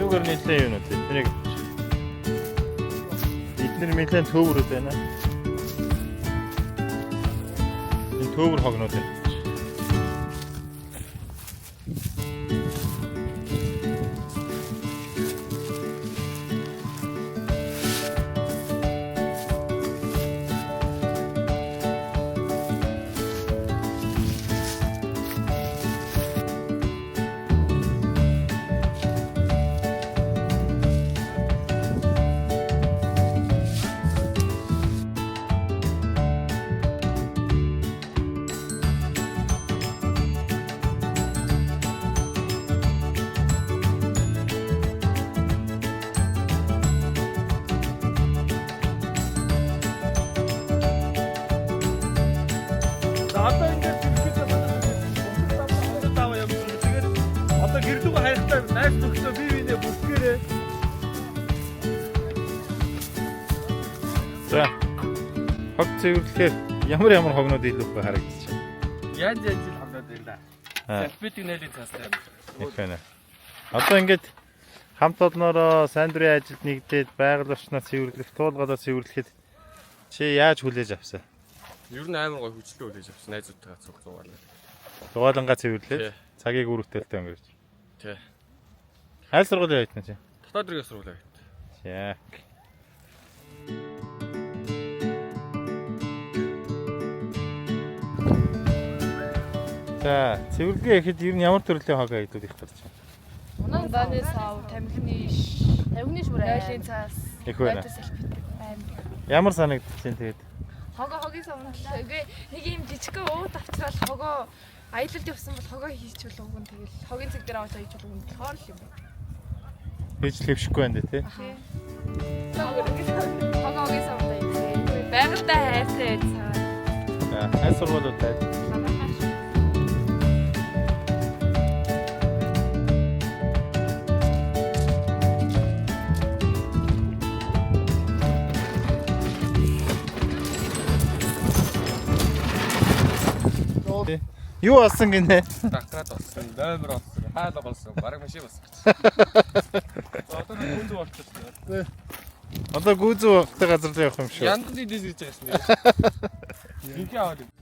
Төвгөр нэлээд юм уу тэрийг эдгээр нэлээд төвөрөд байна. Энэ төвөр хогноод байна. Одоо ингээд тэгээд таваа юм. Тэгээд одоо гэрлүүгээ хайхтаа найс нөхдөд бие биенээ бүсгээрээ. За. Хог цэвэрлэхээр ямар хогноод илүү их харагдчих. Яаж л хамнаад байна. Салфетик нэлээд цаастай. Их байна. Одоо ингээд хамт олноороо сайн дурын ажилд нэгдээд байгаль орчноо цэвэрлэх, туулгалаа цэвэрлэхэд чи яаж хүлээж авсан? Ер нь амар гой хүчлээ үлээж авсан найзуудтайгаа цуг зугаалаа. Зугаалангаа цэвэрлээд цагийг үргэлжлэлтэй өнгөрч. Тий. Аль сургуулийн байт нь чи? Дотоод иргэн сургуулаа байт. Яг. За, цэвэрлэгээ ихэд ер нь ямар төрлийн хог айдууд их тарч байна? Унааны сав, тамхины шүрэ, айлын цаас, Их байна. амар. Ямар санагдчих чинь тэгээд? Хогийн савнал. Нэг юм жижигхэн ууд авчраад хогоо аялалд явсан бол хогоо хийчихвэл уг нь тэгэл хогийн цэг дээр аваад хийж уг нь болохоор л юм байна. Хийж л хөвшихгүй байна тий. Хогийн савнал юм. Байгальтай хайртай цаа. За, аль сургуулиудад юу болсон гинэ? Дакрад болсон, номер болсон, хаалга болсон, бараг машин болсон. Одоо гүнзүү болчихсон. Одоо гүүзүү багтай газар л явах юм шүү. Янд дийдээс гэж байсан. Инхи аваад.